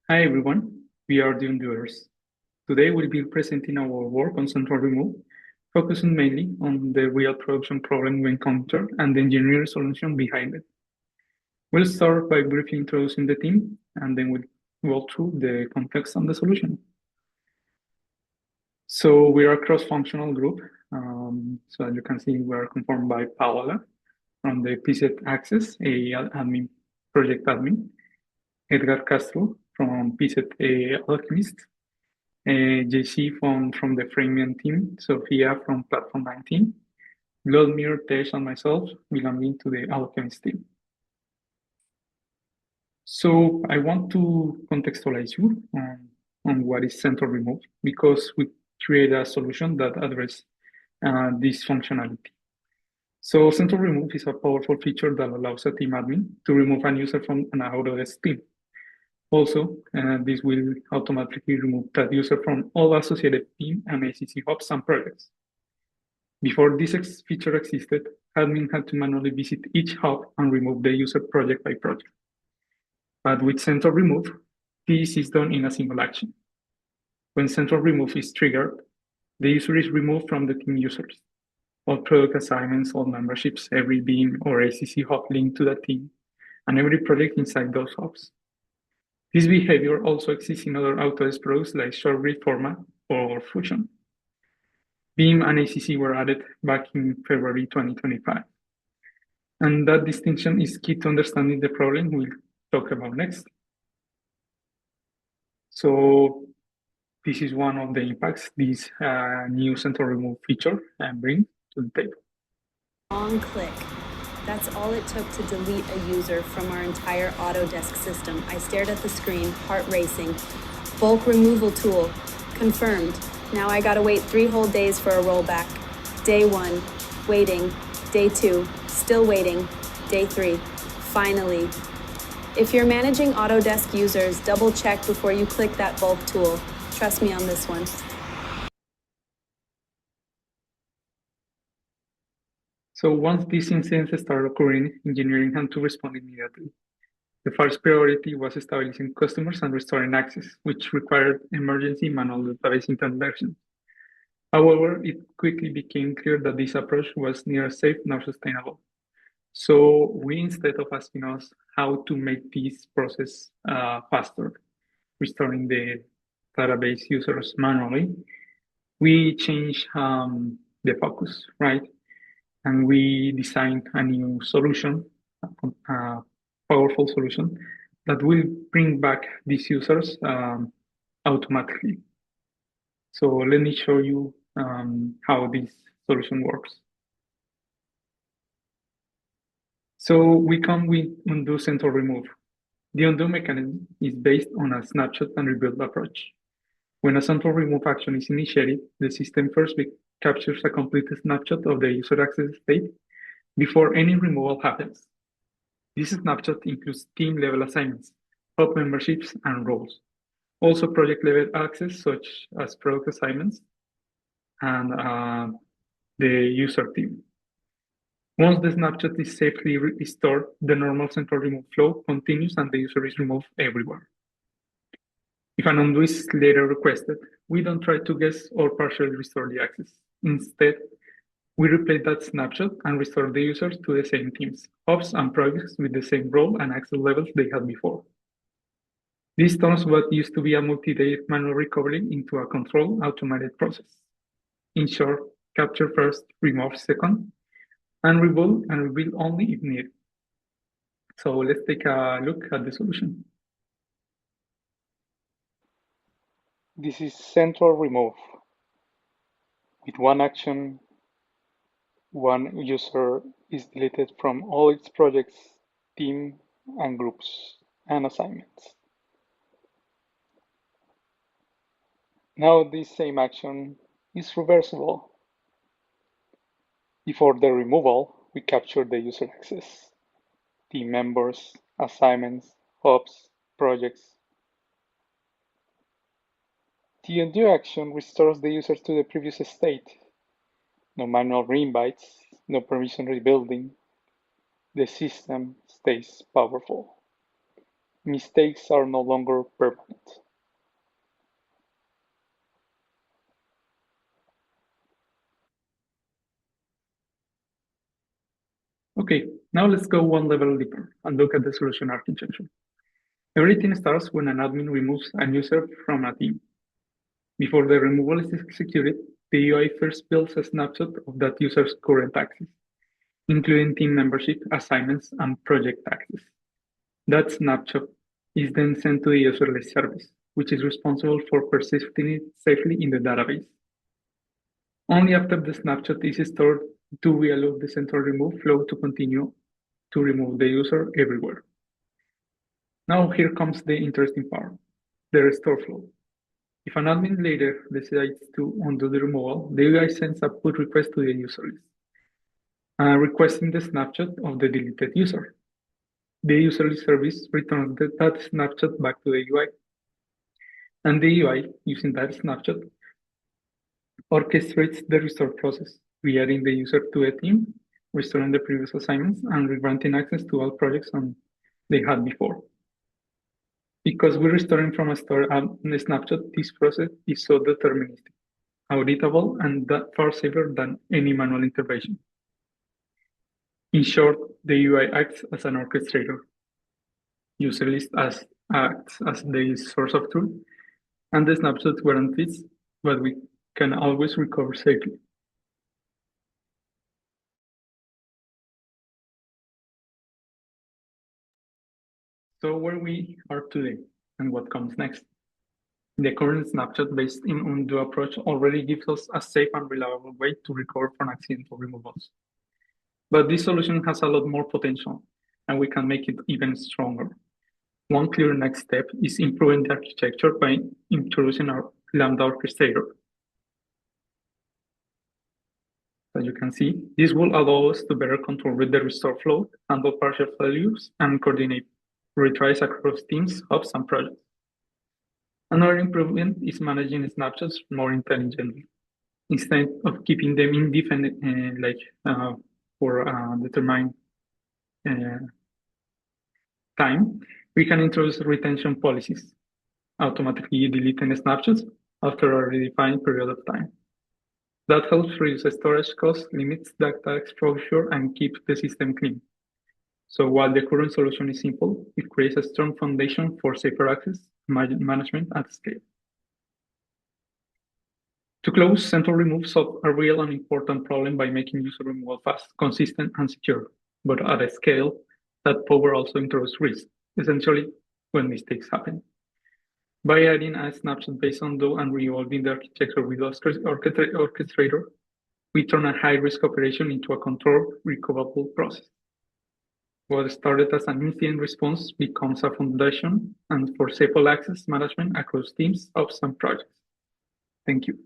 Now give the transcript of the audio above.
Hi everyone, we are the Undoers. Today we'll be presenting our work on central remove, focusing mainly on the real production problem we encounter and the engineering solution behind it. We'll start by briefly introducing the team, and then we'll walk through the context and the solution. So we are a cross-functional group. So as you can see, we are conformed by Paola from the PZ Access, a admin, project admin, Edgar Castro from PZ Alchemist, JC from the Framian team, Sophia from Platform 19, Vladimir, Tesh, and myself belonging to the Alchemist team. So I want to contextualize you on what is central remove because we create a solution that addresses this functionality. So central remove is a powerful feature that allows a team admin to remove a user from an Autodesk team. Also, this will automatically remove that user from all associated team and ACC hubs and projects. Before this feature existed, admin had to manually visit each hub and remove the user project by project. But with central remove, this is done in a single action. When central remove is triggered, the user is removed from the team users. All product assignments, all memberships, every BIM or ACC hub linked to the team, and every project inside those hubs. This behavior also exists in other Autodesk products like ShortGrid Format or Fusion. BIM and ACC were added back in February 2025. And that distinction is key to understanding the problem we'll talk about next. So this is one of the impacts this new central remove feature brings to the table. Long click. That's all it took to delete a user from our entire Autodesk system. I stared at the screen, heart racing. Bulk removal tool. Confirmed. Now I gotta wait 3 whole days for a rollback. Day 1, waiting. Day 2, still waiting. Day 3, finally. If you're managing Autodesk users, double check before you click that bulk tool. Trust me on this one. So once these incidents started occurring, engineering had to respond immediately. The first priority was establishing customers and restoring access, which required emergency manual database intervention. However, it quickly became clear that this approach was neither safe nor sustainable. So we, instead of asking us how to make this process faster, restoring the database users manually, we changed the focus, right? And we designed a new solution, a powerful solution that will bring back these users automatically. So let me show you how this solution works. So we come with undo central remove. The undo mechanism is based on a snapshot and rebuild approach. When a central remove action is initiated, the system first captures a complete snapshot of the user access state before any removal happens. This snapshot includes team-level assignments, hub memberships, and roles. Also project-level access, such as product assignments and the user team. Once the snapshot is safely restored, the normal central remove flow continues and the user is removed everywhere. If an undo is later requested, we don't try to guess or partially restore the access. Instead, we replay that snapshot and restore the users to the same teams, hubs, and projects with the same role and access levels they had before. This turns what used to be a multi-day manual recovery into a controlled, automated process. In short, capture first, remove second, and rebuild only if needed. So let's take a look at the solution. This is central remove. With one action, one user is deleted from all its projects, team, and groups, and assignments. Now this same action is reversible. Before the removal, we capture the user access, team members, assignments, hubs, projects. The undo action restores the user to the previous state. No manual reinvites, no permission rebuilding. The system stays powerful. mistakes are no longer permanent. Okay, now let's go one level deeper and look at the solution architecture. Everything starts when an admin removes a user from a team. Before the removal is executed, the UI first builds a snapshot of that user's current access, including team membership, assignments, and project access. That snapshot is then sent to the userless service, which is responsible for persisting it safely in the database. Only after the snapshot is stored do we allow the central remove flow to continue to remove the user everywhere. Now here comes the interesting part, the restore flow. If an admin later decides to undo the removal, the UI sends a pull request to the user list, requesting the snapshot of the deleted user. The user list service returns that snapshot back to the UI. And the UI, using that snapshot, orchestrates the restore process, re-adding the user to a team, restoring the previous assignments, and re-granting access to all projects they had before. Because we're restoring from a store snapshot, this process is so deterministic, auditable, and that far safer than any manual intervention. In short, the UI acts as an orchestrator. User list acts as the source of truth, and the snapshot guarantees that we can always recover safely. So where we are today and what comes next. The current snapshot-based undo approach already gives us a safe and reliable way to recover from accidental removals. But this solution has a lot more potential, and we can make it even stronger. One clear next step is improving the architecture by introducing our Lambda orchestrator. As you can see, this will allow us to better control the restore flow, handle partial failures, and coordinate retries across teams, hubs, and projects. Another improvement is managing snapshots more intelligently. Instead of keeping them indefinite, for a determined time, we can introduce retention policies, automatically deleting snapshots after a redefined period of time. That helps reduce storage costs, limits data exposure, and keeps the system clean. So while the current solution is simple, it creates a strong foundation for safer access management at scale. To close, central remove solves a real and important problem by making user removal fast, consistent, and secure, but at a scale that power also introduces risk, essentially when mistakes happen. By adding a snapshot-based undo and revolving the architecture with orchestrator, we turn a high-risk operation into a controlled, recoverable process. What started as an incident response becomes a foundation and for safe access management across teams, ops, and projects. Thank you.